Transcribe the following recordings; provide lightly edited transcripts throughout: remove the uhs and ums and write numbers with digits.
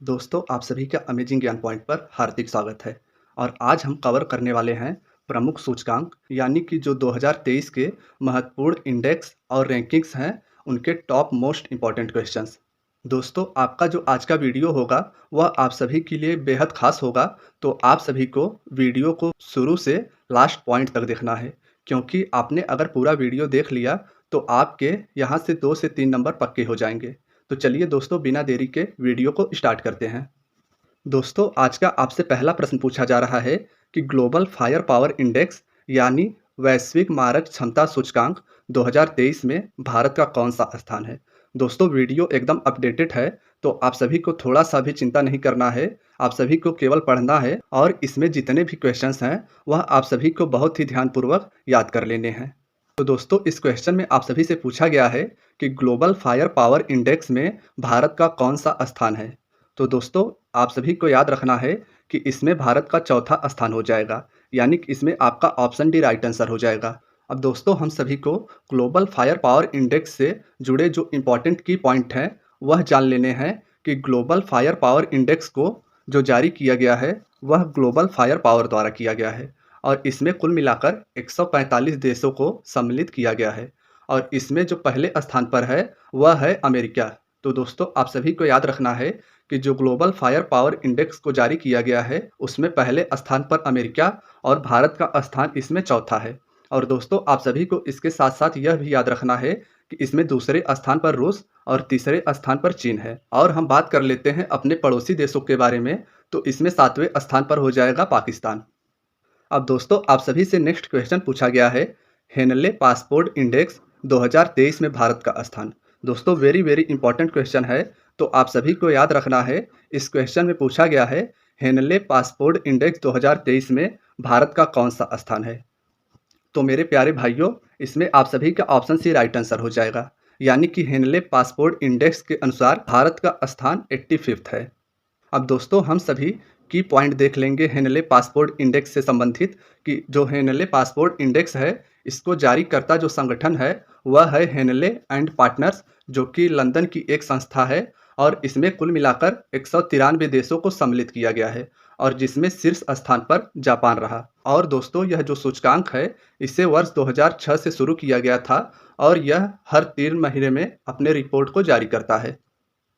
दोस्तों, आप सभी का अमेजिंग ज्ञान पॉइंट पर हार्दिक स्वागत है। और आज हम कवर करने वाले हैं प्रमुख सूचकांक यानी कि जो 2023 के महत्वपूर्ण इंडेक्स और रैंकिंग्स हैं, उनके टॉप मोस्ट इम्पॉर्टेंट क्वेश्चंस। दोस्तों, आपका जो आज का वीडियो होगा वह आप सभी के लिए बेहद खास होगा। तो आप सभी को वीडियो को शुरू से लास्ट पॉइंट तक देखना है, क्योंकि आपने अगर पूरा वीडियो देख लिया तो आपके यहाँ से 2 से 3 नंबर पक्के हो जाएंगे। तो चलिए दोस्तों, बिना देरी के वीडियो को स्टार्ट करते हैं। दोस्तों, आज का आपसे पहला प्रश्न पूछा जा रहा है कि ग्लोबल फायर पावर इंडेक्स यानी वैश्विक मारक क्षमता सूचकांक 2023 में भारत का कौन सा स्थान है। दोस्तों, वीडियो एकदम अपडेटेड है, तो आप सभी को थोड़ा सा भी चिंता नहीं करना है। आप सभी को केवल पढ़ना है और इसमें जितने भी क्वेश्चंस हैं वह आप सभी को बहुत ही ध्यानपूर्वक याद कर लेने हैं। तो दोस्तों, इस क्वेश्चन में आप सभी से पूछा गया है कि ग्लोबल फायर पावर इंडेक्स में भारत का कौन सा स्थान है। तो दोस्तों, आप सभी को याद रखना है कि इसमें भारत का चौथा स्थान हो जाएगा, यानी कि इसमें आपका ऑप्शन डी राइट आंसर हो जाएगा। अब दोस्तों, हम सभी को ग्लोबल फायर पावर इंडेक्स से जुड़े जो इम्पोर्टेंट की पॉइंट हैं वह जान लेने हैं कि ग्लोबल फायर पावर इंडेक्स को जो जारी किया गया है वह ग्लोबल फायर पावर द्वारा किया गया है और इसमें कुल मिलाकर 145 देशों को सम्मिलित किया गया है। और इसमें जो पहले स्थान पर है वह है अमेरिका। तो दोस्तों, आप सभी को याद रखना है कि जो ग्लोबल फायर पावर इंडेक्स को जारी किया गया है उसमें पहले स्थान पर अमेरिका और भारत का स्थान इसमें चौथा है। और दोस्तों, आप सभी को इसके साथ साथ यह भी याद रखना है कि इसमें दूसरे स्थान पर रूस और तीसरे स्थान पर चीन है। और हम बात कर लेते हैं अपने पड़ोसी देशों के बारे में, तो इसमें सातवें स्थान पर हो जाएगा पाकिस्तान। अब दोस्तों, आप सभी से नेक्स्ट क्वेश्चन पूछा गया है, हेनले पासपोर्ट इंडेक्स 2023 में भारत का स्थान। दोस्तों, वेरी वेरी इंपॉर्टेंट क्वेश्चन है, तो आप सभी को याद रखना है। इस क्वेश्चन में पूछा गया है हेनले पासपोर्ट इंडेक्स 2023 में भारत का कौन सा स्थान है। तो मेरे प्यारे भाइयों, इसमें आप सभी का ऑप्शन सी राइट आंसर हो जाएगा, यानी कि हेनले पासपोर्ट इंडेक्स के अनुसार भारत का स्थान 85th है। अब दोस्तों, हम सभी की पॉइंट देख लेंगे हेनले पासपोर्ट इंडेक्स से संबंधित कि जो हेनले पासपोर्ट इंडेक्स है इसको जारी करता जो संगठन है वह है हेनले एंड पार्टनर्स, जो कि लंदन की एक संस्था है। और इसमें कुल मिलाकर 193 देशों को सम्मिलित किया गया है और जिसमें शीर्ष स्थान पर जापान रहा। और दोस्तों, यह जो सूचकांक है इसे वर्ष 2006 से शुरू किया गया था और यह हर 3 महीने में अपने रिपोर्ट को जारी करता है।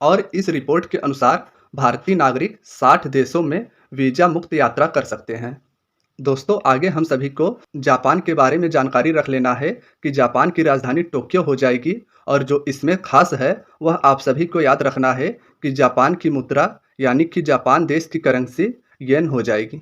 और इस रिपोर्ट के अनुसार भारतीय नागरिक 60 देशों में वीजा मुक्त यात्रा कर सकते हैं। दोस्तों, आगे हम सभी को जापान के बारे में जानकारी रख लेना है कि जापान की राजधानी टोक्यो हो जाएगी। और जो इसमें खास है वह आप सभी को याद रखना है कि जापान की मुद्रा यानी कि जापान देश की करेंसी येन हो जाएगी।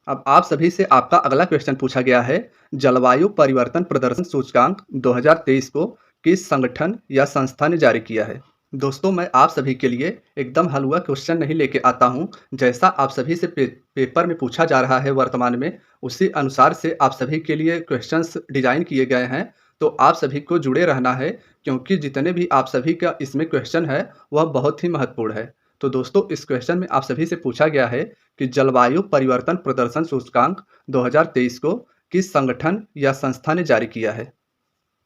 अब आप सभी से आपका अगला क्वेश्चन पूछा गया है, जलवायु परिवर्तन प्रदर्शन सूचकांक 2023 को किस संगठन या संस्था ने जारी किया है। दोस्तों, मैं आप सभी के लिए एकदम हलवा क्वेश्चन नहीं लेके आता हूं। जैसा आप सभी से पेपर में पूछा जा रहा है वर्तमान में, उसी अनुसार से आप सभी के लिए क्वेश्चंस डिजाइन किए गए हैं। तो आप सभी को जुड़े रहना है, क्योंकि जितने भी आप सभी का इसमें क्वेश्चन है वह बहुत ही महत्वपूर्ण है। तो दोस्तों, इस क्वेश्चन में आप सभी से पूछा गया है कि जलवायु परिवर्तन प्रदर्शन सूचकांक 2023 को किस संगठन या संस्था ने जारी किया है।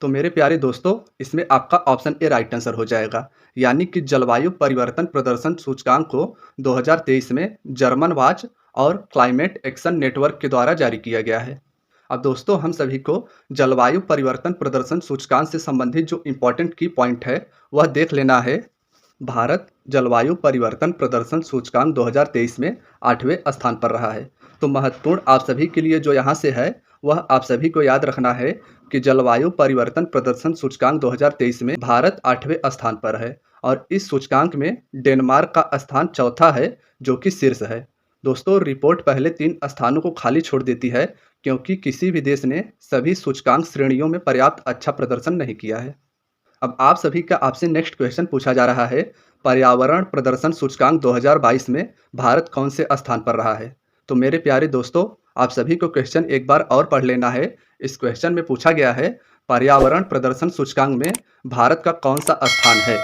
तो मेरे प्यारे दोस्तों, इसमें आपका ऑप्शन ए राइट आंसर हो जाएगा, यानी कि जलवायु परिवर्तन प्रदर्शन सूचकांक को 2023 में जर्मन वाच और क्लाइमेट एक्शन नेटवर्क के द्वारा जारी किया गया है। अब दोस्तों, हम सभी को जलवायु परिवर्तन प्रदर्शन सूचकांक से संबंधित जो इम्पोर्टेंट की पॉइंट है वह देख लेना है। भारत जलवायु परिवर्तन प्रदर्शन सूचकांक 2023 में 8वें स्थान पर रहा है। तो महत्वपूर्ण आप सभी के लिए जो यहाँ से है वह आप सभी को याद रखना है कि जलवायु परिवर्तन प्रदर्शन सूचकांक 2023 में भारत 8वें स्थान पर है और इस सूचकांक में डेनमार्क का स्थान चौथा है, जो कि शीर्ष है। दोस्तों, रिपोर्ट पहले 3 स्थानों को खाली छोड़ देती है, क्योंकि किसी भी देश ने सभी सूचकांक श्रेणियों में पर्याप्त अच्छा प्रदर्शन नहीं किया है। अब आप सभी का आपसे नेक्स्ट क्वेश्चन पूछा जा रहा है, पर्यावरण प्रदर्शन सूचकांक 2022 में भारत कौन से स्थान पर रहा है। तो मेरे प्यारे दोस्तों, आप सभी को क्वेश्चन एक बार और पढ़ लेना है। इस क्वेश्चन में पूछा गया है, पर्यावरण प्रदर्शन सूचकांक में भारत का कौन सा स्थान है।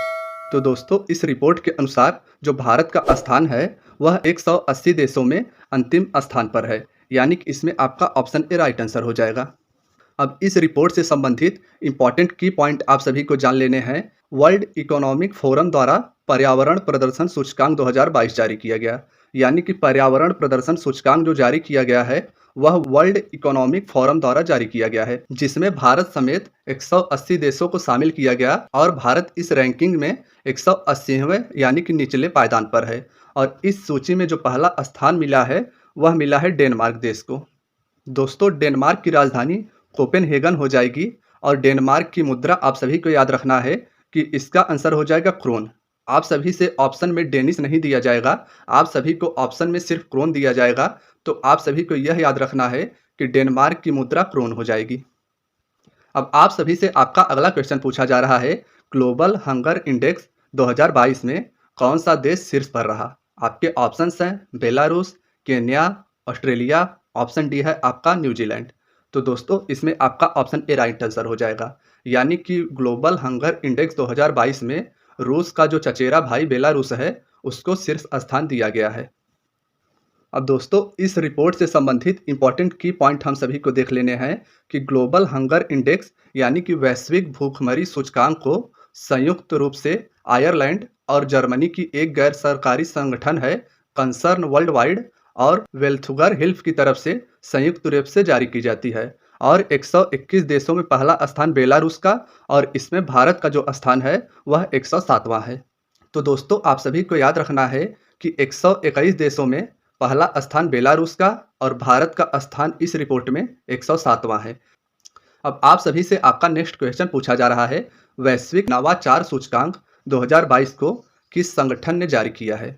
तो दोस्तों, इस रिपोर्ट के अनुसार जो भारत का स्थान है वह 180 देशों में अंतिम स्थान पर है, यानी कि इसमें आपका ऑप्शन ए राइट आंसर हो जाएगा। अब इस रिपोर्ट से संबंधित इंपॉर्टेंट की पॉइंट आप सभी को जान लेने हैं। वर्ल्ड इकोनॉमिक फोरम द्वारा पर्यावरण प्रदर्शन सूचकांक 2022 जारी किया गया। यानी कि पर्यावरण प्रदर्शन सूचकांक जो जारी किया गया है वह वर्ल्ड इकोनॉमिक फोरम द्वारा जारी किया गया है, जिसमें भारत समेत 180 देशों को शामिल किया गया और भारत इस रैंकिंग में 180वें यानी कि निचले पायदान पर है। और इस सूची में जो पहला स्थान मिला है वह मिला है डेनमार्क देश को। दोस्तों, डेनमार्क की राजधानी कोपेनहेगन हो जाएगी और डेनमार्क की मुद्रा आप सभी को याद रखना है कि इसका आंसर हो जाएगा क्रोन। आप सभी से ऑप्शन में डेनिश नहीं दिया जाएगा, आप सभी को ऑप्शन में सिर्फ क्रोन दिया जाएगा। तो आप सभी को यह याद रखना है कि डेनमार्क की मुद्रा क्रोन हो जाएगी। अब आप सभी से आपका अगला क्वेश्चन पूछा जा रहा है, ग्लोबल हंगर इंडेक्स 2022 में कौन सा देश शीर्ष पर रहा? आपके ऑप्शंस हैं Belarus, Kenya, Australia, option D है आपका न्यूजीलैंड। तो दोस्तों, इसमें आपका ऑप्शन ए राइट आंसर हो जाएगा। यानी कि ग्लोबल हंगर इंडेक्स 2022 में रूस का जो चचेरा भाई बेलारूस है उसको शीर्ष स्थान दिया गया है। अब दोस्तों, इस रिपोर्ट से संबंधित इंपॉर्टेंट की पॉइंट हम सभी को देख लेने हैं कि ग्लोबल हंगर इंडेक्स यानी कि वैश्विक भूखमरी सूचकांक को संयुक्त रूप से आयरलैंड और जर्मनी की एक गैर सरकारी संगठन है कंसर्न वर्ल्ड वाइड और वेल्थुगर हिल्फ की तरफ से संयुक्त रूप से जारी की जाती है। और 121 देशों में पहला स्थान बेलारूस का और इसमें भारत का जो स्थान है वह 107वां है। तो दोस्तों, आप सभी को याद रखना है कि 121 देशों में पहला स्थान बेलारूस का और भारत का स्थान इस रिपोर्ट में 107वां है। अब आप सभी से आपका नेक्स्ट क्वेश्चन पूछा जा रहा है, वैश्विक नवाचार सूचकांक 2022 को किस संगठन ने जारी किया है?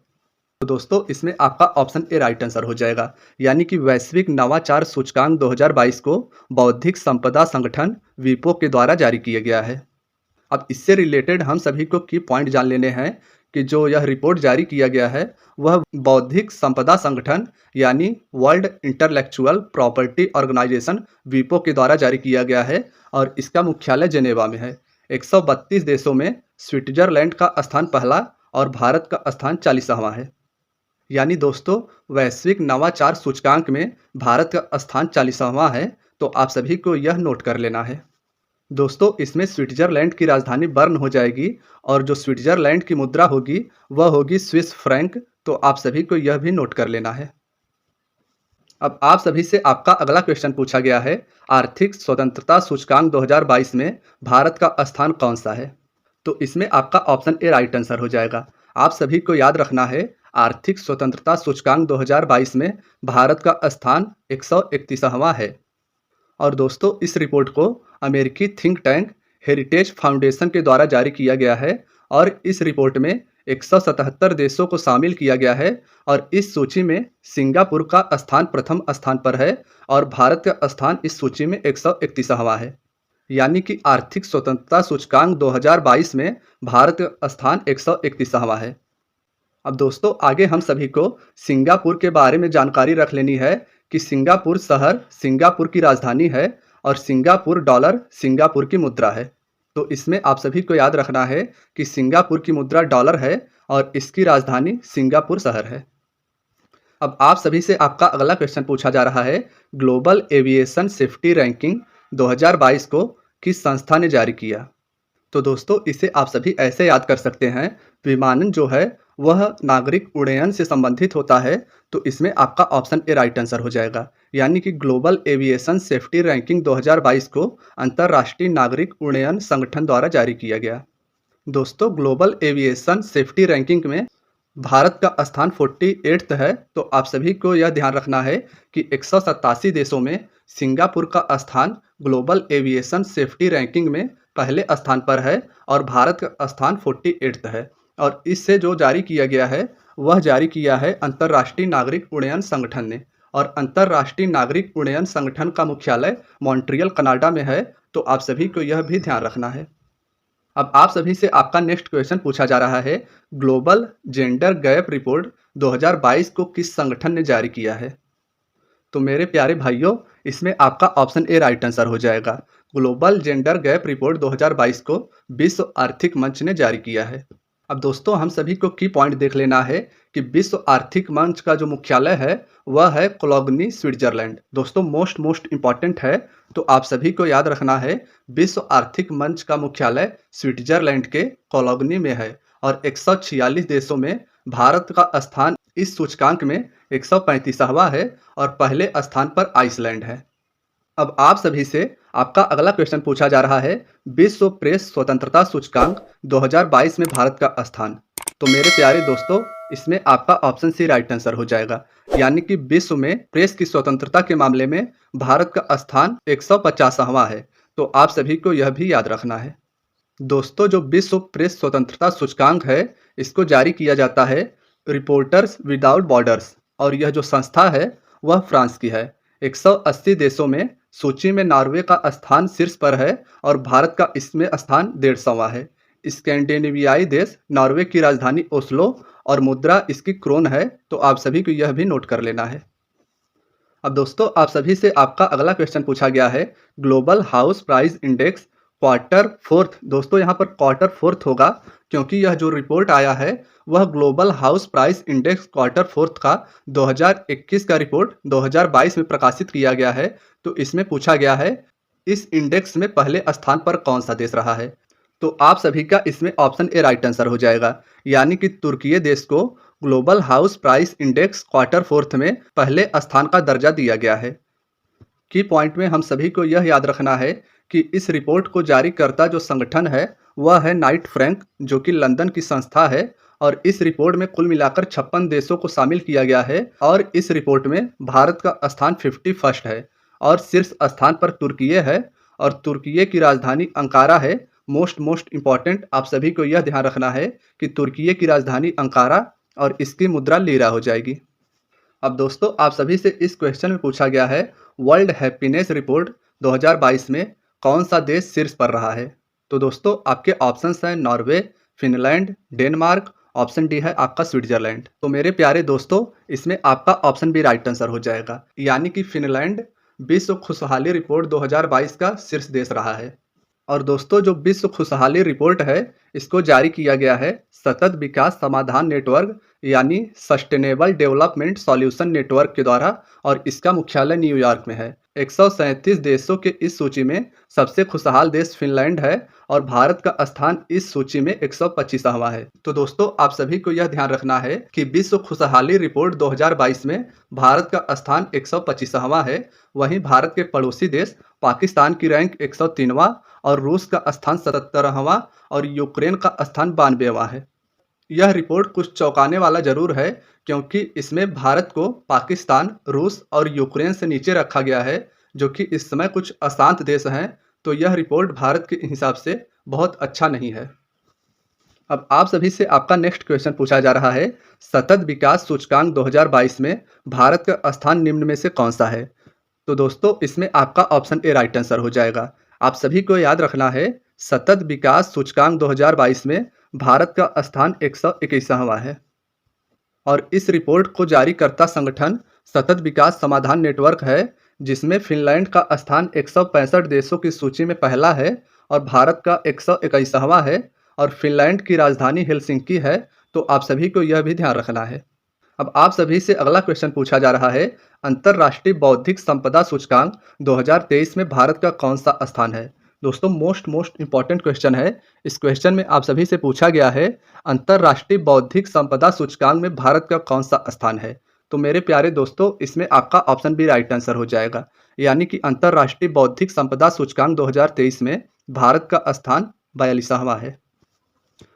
तो दोस्तों, इसमें आपका ऑप्शन ए राइट आंसर हो जाएगा। यानी कि वैश्विक नवाचार सूचकांक 2022 को बौद्धिक संपदा संगठन वीपो के द्वारा जारी किया गया है। अब इससे रिलेटेड हम सभी को की पॉइंट जान लेने हैं कि जो यह रिपोर्ट जारी किया गया है वह बौद्धिक संपदा संगठन यानी वर्ल्ड इंटेलेक्चुअल प्रॉपर्टी ऑर्गेनाइजेशन वीपो के द्वारा जारी किया गया है और इसका मुख्यालय जेनेवा में है। 132 देशों में स्विट्जरलैंड का स्थान पहला और भारत का स्थान 40वां है। यानी दोस्तों, वैश्विक नवाचार सूचकांक में भारत का स्थान 40वां है। तो आप सभी को यह नोट कर लेना है। दोस्तों, इसमें स्विट्जरलैंड की राजधानी बर्न हो जाएगी और जो स्विट्जरलैंड की मुद्रा होगी वह होगी स्विस फ्रैंक। तो आप सभी को यह भी नोट कर लेना है। अब आप सभी से आपका अगला क्वेश्चन पूछा गया है, आर्थिक स्वतंत्रता सूचकांक 2022 में भारत का स्थान कौन सा है? तो इसमें आपका ऑप्शन ए राइट आंसर हो जाएगा। आप सभी को याद रखना है, आर्थिक स्वतंत्रता सूचकांक 2022 में भारत का स्थान 131वां है। और दोस्तों, इस रिपोर्ट को अमेरिकी थिंक टैंक हेरिटेज फाउंडेशन के द्वारा जारी किया गया है और इस रिपोर्ट में 177 देशों को शामिल किया गया है और इस सूची में सिंगापुर का स्थान प्रथम स्थान पर है और भारत का स्थान इस सूची में 131वां है। यानी कि आर्थिक स्वतंत्रता सूचकांक 2022 में भारत का स्थान 131वां है। अब दोस्तों, आगे हम सभी को सिंगापुर के बारे में जानकारी रख लेनी है कि सिंगापुर शहर सिंगापुर की राजधानी है और सिंगापुर डॉलर सिंगापुर की मुद्रा है। तो इसमें आप सभी को याद रखना है कि सिंगापुर की मुद्रा डॉलर है और इसकी राजधानी सिंगापुर शहर है। अब आप सभी से आपका अगला क्वेश्चन पूछा जा रहा है, ग्लोबल एविएशन सेफ्टी रैंकिंग 2022 को किस संस्था ने जारी किया? तो दोस्तों, इसे आप सभी ऐसे याद कर सकते हैं, विमानन जो है वह नागरिक उड्डयन से संबंधित होता है। तो इसमें आपका ऑप्शन ए राइट आंसर हो जाएगा। यानी कि ग्लोबल एविएशन सेफ्टी रैंकिंग 2022 को अंतर्राष्ट्रीय नागरिक उड्डयन संगठन द्वारा जारी किया गया। दोस्तों, ग्लोबल एविएशन सेफ्टी रैंकिंग में भारत का स्थान 48 है। तो आप सभी को यह ध्यान रखना है कि 187 देशों में सिंगापुर का स्थान ग्लोबल एविएशन सेफ्टी रैंकिंग में पहले स्थान पर है और भारत का स्थान 48 है। और इससे जो जारी किया गया है वह जारी किया है अंतर्राष्ट्रीय नागरिक उड्डयन संगठन ने और अंतर्राष्ट्रीय नागरिक उड्डयन संगठन का मुख्यालय मॉन्ट्रियल कनाडा में है। तो आप सभी को यह भी ध्यान रखना है। अब आप सभी से आपका नेक्स्ट क्वेश्चन पूछा जा रहा है, ग्लोबल जेंडर गैप रिपोर्ट 2022 को किस संगठन ने जारी किया है? तो मेरे प्यारे भाइयों, इसमें आपका ऑप्शन ए राइट आंसर हो जाएगा। ग्लोबल जेंडर गैप रिपोर्ट 2022 को विश्व आर्थिक मंच ने जारी किया है। अब दोस्तों, हम सभी को की पॉइंट देख लेना है कि विश्व आर्थिक मंच का जो मुख्यालय है वह है कोलोग्नी स्विट्जरलैंड। दोस्तों, मोस्ट इंपॉर्टेंट है। तो आप सभी को याद रखना है, विश्व आर्थिक मंच का मुख्यालय स्विट्जरलैंड के कोलोग्नी में है और 146 देशों में भारत का स्थान इस सूचकांक में 135वां है और पहले स्थान पर आइसलैंड है। अब आप सभी से आपका अगला क्वेश्चन पूछा जा रहा है, विश्व प्रेस स्वतंत्रता सूचकांक 2022 में भारत का स्थान। तो मेरे प्यारे दोस्तों, इसमें आपका ऑप्शन सी राइट आंसर हो जाएगा, यानी कि विश्व में प्रेस की स्वतंत्रता के मामले में भारत का स्थान 150वां है। तो आप सभी को यह भी याद रखना है। दोस्तों, जो विश्व प्रेस स्वतंत्रता सूचकांक है, इसको जारी किया जाता है रिपोर्टर्स विदाउट बॉर्डर्स, और यह जो संस्था है वह फ्रांस की है। 180 देशों में सूची में नॉर्वे का स्थान शीर्ष पर है और भारत का इसमें स्थान 150वां है। स्कैंडिनेवियाई देश नॉर्वे की राजधानी ओस्लो और मुद्रा इसकी क्रोन है। तो आप सभी को यह भी नोट कर लेना है। अब दोस्तों, आप सभी से आपका अगला क्वेश्चन पूछा गया है, global house price index quarter fourth. दोस्तों, यहाँ पर क्वार्टर फोर्थ होगा क्योंकि यह जो रिपोर्ट आया है वह global house price index quarter fourth का 2021 का रिपोर्ट 2022 में प्रकाशित किया गया है। तो इसमें पूछा गया है, इस इंडेक्स में पहले स्थान पर कौन सा देश रहा है। तो आप सभी का इसमें ऑप्शन ए राइट आंसर हो जाएगा, यानी कि तुर्की देश को global house price index quarter fourth में पहले स्थान का दर्जा दिया गया है। की पॉइंट में हम सभी को यह याद रखना है कि इस रिपोर्ट को जारी करता जो संगठन है वह है नाइट फ्रैंक, जो कि लंदन की संस्था है। और इस रिपोर्ट में कुल मिलाकर 56 देशों को शामिल किया गया है और इस रिपोर्ट में भारत का स्थान 51st है और शीर्ष स्थान पर तुर्की है और तुर्की की राजधानी अंकारा है। मोस्ट इंपॉर्टेंट, आप सभी को यह ध्यान रखना है कि तुर्की की राजधानी अंकारा और इसकी मुद्रा लीरा हो जाएगी। अब दोस्तों, आप सभी से इस क्वेश्चन में पूछा गया है, वर्ल्ड हैप्पीनेस रिपोर्ट 2022 में कौन सा देश शीर्ष पर रहा है। तो दोस्तों, आपके ऑप्शंस हैं Norway, Finland, Denmark, option D है आपका स्विट्जरलैंड। तो मेरे प्यारे दोस्तों, इसमें आपका ऑप्शन भी राइट आंसर हो जाएगा, यानी कि फिनलैंड विश्व खुशहाली रिपोर्ट 2022 का शीर्ष देश रहा है। और दोस्तों, जो विश्व खुशहाली रिपोर्ट है इसको जारी किया गया है सतत विकास समाधान नेटवर्क, यानी सस्टेनेबल डेवलपमेंट सॉल्यूशन नेटवर्क के द्वारा, और इसका मुख्यालय न्यूयॉर्क में है। 137 देशों के इस सूची में सबसे खुशहाल देश फिनलैंड है और भारत का स्थान इस सूची में 125वां है। तो दोस्तों, आप सभी को यह ध्यान रखना है कि विश्व खुशहाली रिपोर्ट 2022 में भारत का स्थान 125वां है। वहीं भारत के पड़ोसी देश पाकिस्तान की रैंक 103वां और रूस का स्थान 77वां और यूक्रेन का स्थान 92वां है। यह रिपोर्ट कुछ चौंकाने वाला जरूर है क्योंकि इसमें भारत को पाकिस्तान, रूस और यूक्रेन से नीचे रखा गया है, जो कि इस समय कुछ अशांत देश हैं। तो यह रिपोर्ट भारत के हिसाब से बहुत अच्छा नहीं है। अब आप सभी से आपका नेक्स्ट क्वेश्चन पूछा जा रहा है, सतत विकास सूचकांक 2022 में भारत का स्थान निम्न में से कौन सा है। तो दोस्तों, इसमें आपका ऑप्शन ए राइट आंसर हो जाएगा। आप सभी को याद रखना है, सतत विकास सूचकांक 2022 में भारत का स्थान 121वां है और इस रिपोर्ट को जारी करता संगठन सतत विकास समाधान नेटवर्क है, जिसमें फिनलैंड का स्थान 165 देशों की सूची में पहला है और भारत का 121वां है और फिनलैंड की राजधानी हेलसिंकी है। तो आप सभी को यह भी ध्यान रखना है। अब आप सभी से अगला क्वेश्चन पूछा जा रहा है, अंतर्राष्ट्रीय बौद्धिक संपदा सूचकांक 2023 में भारत का कौन सा स्थान है। दोस्तों, मोस्ट इंपॉर्टेंट क्वेश्चन है। इस क्वेश्चन में आप सभी से पूछा गया है, अंतर्राष्ट्रीय बौद्धिक संपदा सूचकांक में भारत का कौन सा स्थान है। तो मेरे प्यारे दोस्तों, इसमें आपका ऑप्शन भी राइट आंसर हो जाएगा, यानी कि अंतर्राष्ट्रीय बौद्धिक संपदा सूचकांक 2023 में भारत का स्थान 42वां है।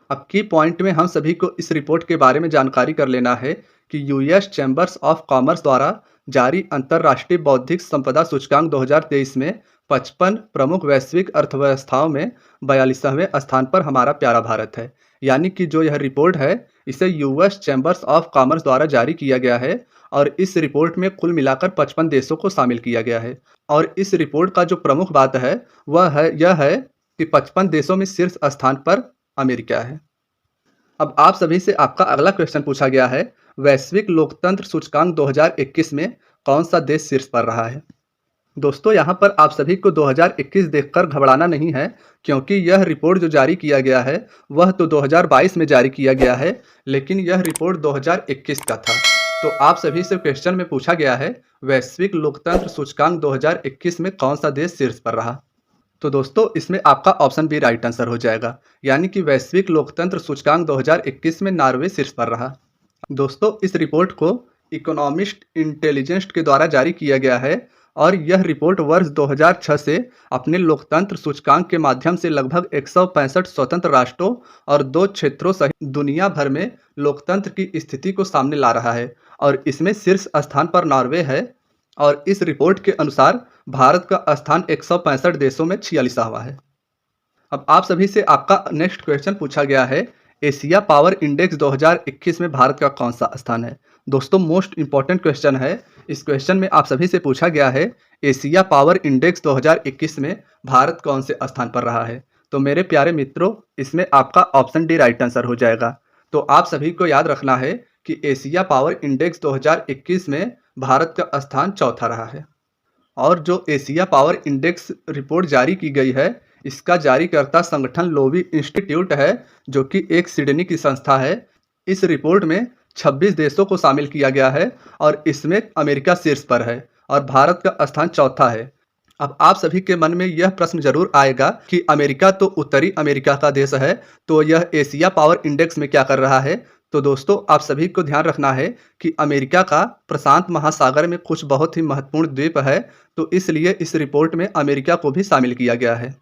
अब की पॉइंट में हम सभी को इस रिपोर्ट के बारे में जानकारी कर लेना है कि यूएस चैम्बर्स ऑफ कॉमर्स द्वारा जारी अंतर्राष्ट्रीय बौद्धिक संपदा सूचकांक 2023 में 55 प्रमुख वैश्विक अर्थव्यवस्थाओं में 42वें स्थान पर हमारा प्यारा भारत है। यानी कि जो यह रिपोर्ट है इसे यूएस चैम्बर्स ऑफ कॉमर्स द्वारा जारी किया गया है और इस रिपोर्ट में कुल मिलाकर 55 देशों को शामिल किया गया है। और इस रिपोर्ट का जो प्रमुख बात है वह यह है कि 55 देशों में शीर्ष स्थान पर अमेरिका है। अब आप सभी से आपका अगला क्वेश्चन पूछा गया है, वैश्विक लोकतंत्र सूचकांक 2021 में कौन सा देश शीर्ष पर रहा है। दोस्तों, यहाँ पर आप सभी को 2021 देखकर घबराना नहीं है, क्योंकि यह रिपोर्ट जो जारी किया गया है वह तो 2022 में जारी किया गया है, लेकिन यह रिपोर्ट 2021 का था। तो आप सभी से क्वेश्चन में पूछा गया है, वैश्विक लोकतंत्र सूचकांक 2021 में कौन सा देश शीर्ष पर रहा। तो दोस्तों इसमें आपका ऑप्शन बी राइट आंसर हो जाएगा, यानी कि वैश्विक लोकतंत्र सूचकांक 2021 में नॉर्वे शीर्ष पर रहा। दोस्तों इस रिपोर्ट को इकोनॉमिस्ट इंटेलिजेंस के द्वारा जारी किया गया है और यह रिपोर्ट वर्ष 2006 से अपने लोकतंत्र सूचकांक के माध्यम से लगभग 165 स्वतंत्र राष्ट्रों और 2 क्षेत्रों सहित दुनिया भर में लोकतंत्र की स्थिति को सामने ला रहा है और इसमें शीर्ष स्थान पर नॉर्वे है। और इस रिपोर्ट के अनुसार भारत का स्थान 165 देशों में 46वां है। अब आप सभी से आपका नेक्स्ट क्वेश्चन पूछा गया है, एशिया पावर इंडेक्स 2021 में भारत का कौन सा स्थान है। दोस्तों मोस्ट इंपॉर्टेंट क्वेश्चन है। इस क्वेश्चन में आप सभी से पूछा गया है, एशिया पावर इंडेक्स 2021 में भारत कौन से स्थान पर रहा है। तो मेरे प्यारे मित्रों, इसमें आपका ऑप्शन डी राइट आंसर हो जाएगा। तो आप सभी को याद रखना है कि एशिया पावर इंडेक्स 2021 में भारत का स्थान चौथा रहा है। और जो एशिया पावर इंडेक्स रिपोर्ट जारी की गई है, इसका जारीकर्ता संगठन लोवी इंस्टीट्यूट है, जो कि एक सिडनी की संस्था है। इस रिपोर्ट में 26 देशों को शामिल किया गया है और इसमें अमेरिका शीर्ष पर है और भारत का स्थान चौथा है। अब आप सभी के मन में यह प्रश्न जरूर आएगा कि अमेरिका तो उत्तरी अमेरिका का देश है, तो यह एशिया पावर इंडेक्स में क्या कर रहा है। तो दोस्तों आप सभी को ध्यान रखना है कि अमेरिका का प्रशांत महासागर में कुछ बहुत ही महत्वपूर्ण द्वीप है, तो इसलिए इस रिपोर्ट में अमेरिका को भी शामिल किया गया है।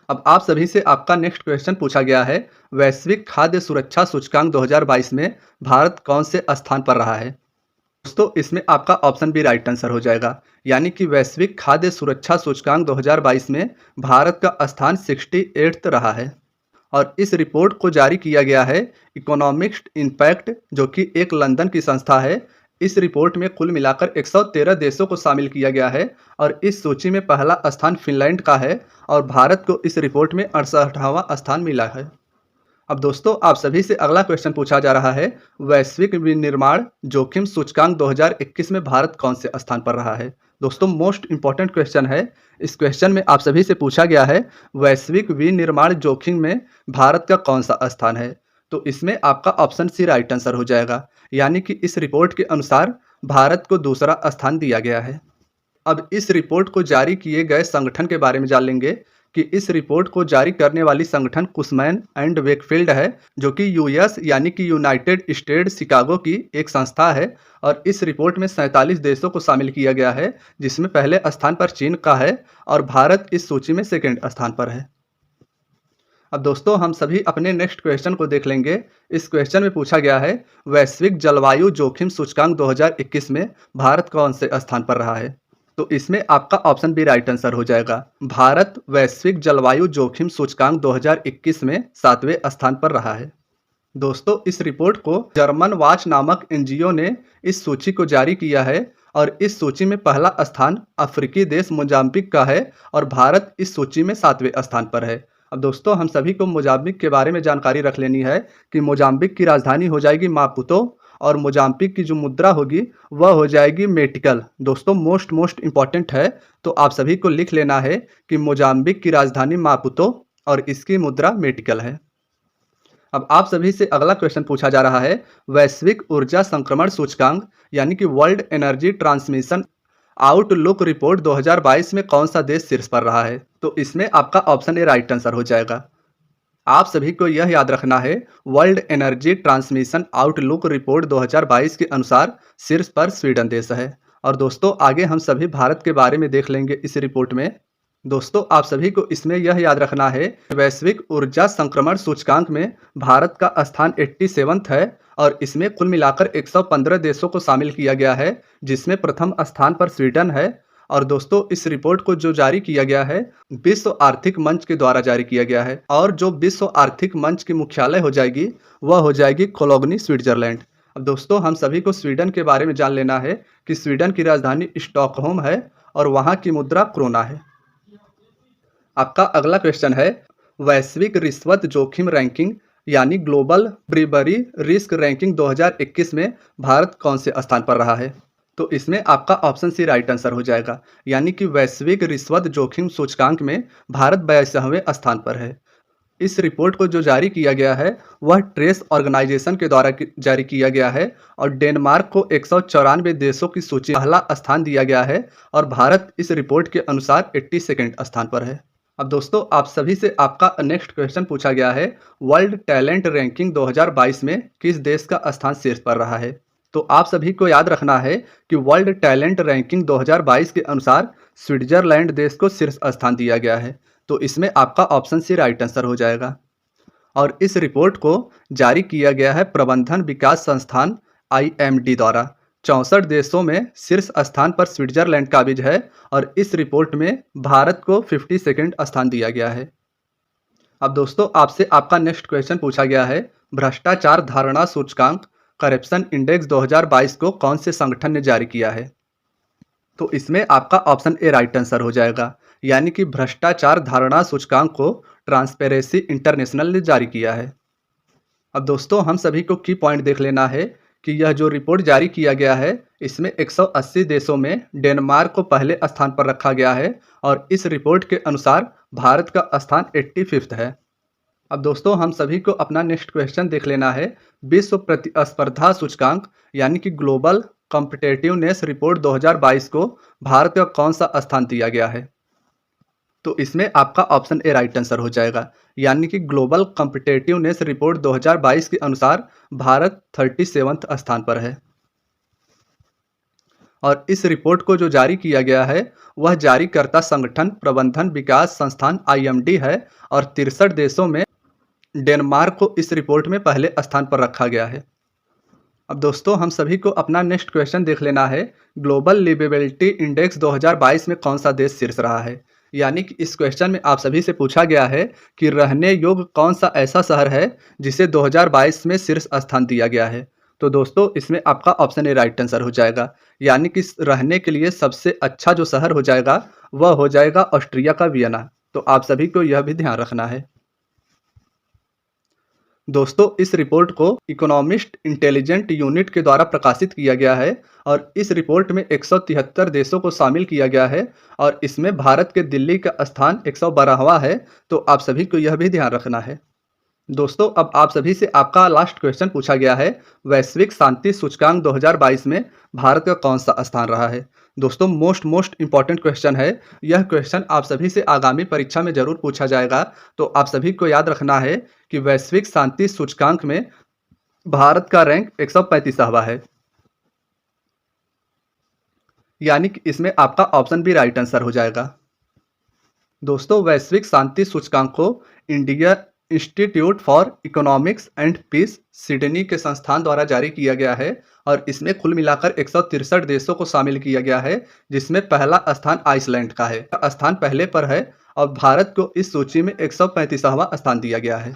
अब आप सभी से आपका नेक्स्ट क्वेश्चन पूछा गया है, वैश्विक खाद्य सुरक्षा सूचकांक 2022 में भारत कौन से स्थान पर रहा है। दोस्तों इसमें आपका ऑप्शन भी राइट आंसर हो जाएगा, यानी कि वैश्विक खाद्य सुरक्षा सूचकांक 2022 में भारत का स्थान 68 रहा है। और इस रिपोर्ट को जारी किया गया है इकोनॉमिस्ट इम्पैक्ट, जो कि एक लंदन की संस्था है। इस रिपोर्ट में कुल मिलाकर 113 देशों को शामिल किया गया है और इस सूची में पहला स्थान फिनलैंड का है और भारत को इस रिपोर्ट में 68वां स्थान मिला है। अब दोस्तों आप सभी से अगला क्वेश्चन पूछा जा रहा है, वैश्विक विनिर्माण जोखिम सूचकांक 2021 में भारत कौन से स्थान पर रहा है। दोस्तों मोस्ट इंपॉर्टेंट क्वेश्चन है। इस क्वेश्चन में आप सभी से पूछा गया है, वैश्विक विनिर्माण जोखिम में भारत का कौन सा स्थान है। तो इसमें आपका ऑप्शन सी राइट आंसर हो जाएगा, यानी कि इस रिपोर्ट के अनुसार भारत को दूसरा स्थान दिया गया है। अब इस रिपोर्ट को जारी किए गए संगठन के बारे में जान लेंगे कि इस रिपोर्ट को जारी करने वाली संगठन कुशमैन एंड वेकफील्ड है, जो कि यूएस यानी कि यूनाइटेड स्टेट शिकागो की एक संस्था है। और इस रिपोर्ट में 47 देशों को शामिल किया गया है, जिसमें पहले स्थान पर चीन का है और भारत इस सूची में सेकंड स्थान पर है। अब दोस्तों हम सभी अपने नेक्स्ट क्वेश्चन को देख लेंगे। इस क्वेश्चन में पूछा गया है, वैश्विक जलवायु जोखिम सूचकांक 2021 में भारत कौन से स्थान पर रहा है। तो इसमें आपका ऑप्शन भी राइट आंसर हो जाएगा। भारत वैश्विक जलवायु जोखिम सूचकांक 2021 में 7वें स्थान पर रहा है। दोस्तों इस रिपोर्ट को जर्मन वॉच नामक एनजीओ ने इस सूची को जारी किया है और इस सूची में पहला स्थान अफ्रीकी देश मोजाम्बिक का है और भारत इस सूची में 7वें स्थान पर है। अब दोस्तों हम सभी को मोजाम्बिक के बारे में जानकारी रख लेनी है कि मोजाम्बिक की राजधानी हो जाएगी मापुतो और मोजाम्बिक की जो मुद्रा होगी वह हो जाएगी मेटिकल। दोस्तों मोस्ट इंपॉर्टेंट है, तो आप सभी को लिख लेना है कि मोजाम्बिक की राजधानी मापुतो और इसकी मुद्रा मेटिकल है। अब आप सभी से अगला क्वेश्चन पूछा जा रहा है, वैश्विक ऊर्जा संक्रमण सूचकांक यानी कि world energy transmission outlook report 2022 में कौन सा देश शीर्ष पर रहा है। तो इसमें आपका ऑप्शन ए राइट आंसर हो जाएगा। आप सभी को यह याद रखना है, world energy transmission outlook report 2022 के अनुसार शीर्ष पर स्वीडन देश है। और दोस्तों आगे हम सभी भारत के बारे में देख लेंगे इस रिपोर्ट में। दोस्तों आप सभी को इसमें यह याद रखना है, वैश्विक ऊर्जा संक्रमण सूचकांक में भारत का स्थान 87वां है और इसमें कुल मिलाकर 115 देशों को शामिल किया गया है, जिसमें प्रथम स्थान पर स्वीडन है। और दोस्तों इस रिपोर्ट को जो जारी किया गया है विश्व आर्थिक मंच के द्वारा जारी किया गया है और जो विश्व आर्थिक मंच की मुख्यालय हो जाएगी वह हो जाएगी कोलोगनी स्विट्जरलैंड। अब दोस्तों हम सभी को स्वीडन के बारे में जान लेना है कि स्वीडन की राजधानी स्टॉकहोम है और वहाँ की मुद्रा क्रोना है। आपका अगला क्वेश्चन है, वैश्विक रिश्वत जोखिम रैंकिंग यानी ग्लोबल ब्रीबरी रिस्क रैंकिंग 2021 में भारत कौन से स्थान पर रहा है। तो इसमें आपका ऑप्शन सी राइट आंसर हो जाएगा, यानी कि वैश्विक रिश्वत जोखिम सूचकांक में भारत 82वें स्थान पर है। इस रिपोर्ट को जो जारी किया गया है वह ट्रेस ऑर्गेनाइजेशन के द्वारा जारी किया गया है और डेनमार्क को 194 देशों की सूची पहला स्थान दिया गया है और भारत इस रिपोर्ट के अनुसार 82वें स्थान पर है। अब दोस्तों आप सभी से आपका नेक्स्ट क्वेश्चन पूछा गया है, वर्ल्ड टैलेंट रैंकिंग 2022 में किस देश का स्थान शीर्ष पर रहा है। तो आप सभी को याद रखना है कि वर्ल्ड टैलेंट रैंकिंग 2022 के अनुसार स्विट्जरलैंड देश को शीर्ष स्थान दिया गया है। तो इसमें आपका ऑप्शन सी राइट आंसर हो जाएगा। और इस रिपोर्ट को जारी किया गया है प्रबंधन विकास संस्थान IMD द्वारा। 64 देशों में शीर्ष स्थान पर स्विट्जरलैंड काबिज है और इस रिपोर्ट में भारत को 52nd स्थान दिया गया है। अब दोस्तों आपसे आपका नेक्स्ट क्वेश्चन पूछा गया है, भ्रष्टाचार धारणा सूचकांक करप्शन इंडेक्स 2022 को कौन से संगठन ने जारी किया है। तो इसमें आपका ऑप्शन ए राइट आंसर हो जाएगा, यानी कि भ्रष्टाचार धारणा सूचकांक को ट्रांसपेरेंसी इंटरनेशनल ने जारी किया है। अब दोस्तों हम सभी को की पॉइंट देख लेना है कि यह जो रिपोर्ट जारी किया गया है इसमें 180 देशों में डेनमार्क को पहले स्थान पर रखा गया है और इस रिपोर्ट के अनुसार भारत का स्थान 85th है। अब दोस्तों हम सभी को अपना नेक्स्ट क्वेश्चन देख लेना है, विश्व प्रतिस्पर्धा सूचकांक यानी कि ग्लोबल कॉम्पिटेटिवनेस रिपोर्ट 2022 को भारत का कौन सा स्थान दिया गया है। तो इसमें आपका ऑप्शन ए राइट आंसर हो जाएगा, यानी कि ग्लोबल कॉम्पिटेटिवनेस रिपोर्ट 2022 के अनुसार भारत 37वें स्थान पर है। और इस रिपोर्ट को जो जारी किया गया है वह जारीकर्ता संगठन प्रबंधन विकास संस्थान IMD है और 63 देशों में डेनमार्क को इस रिपोर्ट में पहले स्थान पर रखा गया है। अब दोस्तों हम सभी को अपना नेक्स्ट क्वेश्चन देख लेना है, ग्लोबल लिवेबिलिटी इंडेक्स 2022 में कौन सा देश शीर्ष रहा है। यानी कि इस क्वेश्चन में आप सभी से पूछा गया है कि रहने योग्य कौन सा ऐसा शहर है जिसे 2022 में शीर्ष स्थान दिया गया है। तो दोस्तों इसमें आपका ऑप्शन ए राइट आंसर हो जाएगा, यानी कि रहने के लिए सबसे अच्छा जो शहर हो जाएगा वह हो जाएगा ऑस्ट्रिया का वियना। तो आप सभी को यह भी ध्यान रखना है। दोस्तों इस रिपोर्ट को इकोनॉमिस्ट इंटेलिजेंट यूनिट के द्वारा प्रकाशित किया गया है और इस रिपोर्ट में 173 देशों को शामिल किया गया है और इसमें भारत के दिल्ली का स्थान 112वां है। तो आप सभी को यह भी ध्यान रखना है। दोस्तों अब आप सभी से आपका लास्ट क्वेश्चन पूछा गया है, वैश्विक शांति सूचकांक 2022 में भारत का कौन सा स्थान रहा है। दोस्तों मोस्ट इंपॉर्टेंट क्वेश्चन है। यह क्वेश्चन आप सभी से आगामी परीक्षा में जरूर पूछा जाएगा। तो आप सभी को याद रखना है कि वैश्विक शांति सूचकांक में भारत का रैंक 135वां है, यानी कि इसमें आपका ऑप्शन भी राइट आंसर हो जाएगा। दोस्तों वैश्विक शांति सूचकांक को India Institute for Economics and Peace Sydney के संस्थान द्वारा जारी किया गया है और इसमें कुल मिलाकर 163 देशों को शामिल किया गया है, जिसमें पहला स्थान आइसलैंड का है। स्थान पहले पर है और भारत को इस सूची में 135वां स्थान दिया गया है।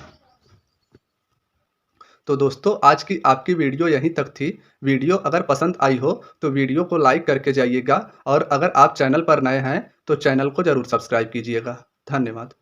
तो दोस्तों आज की आपकी वीडियो यहीं तक थी। वीडियो अगर पसंद आई हो तो वीडियो को लाइक करके जाइएगा और अगर आप चैनल पर नए हैं तो चैनल को जरूर सब्सक्राइब कीजिएगा। धन्यवाद।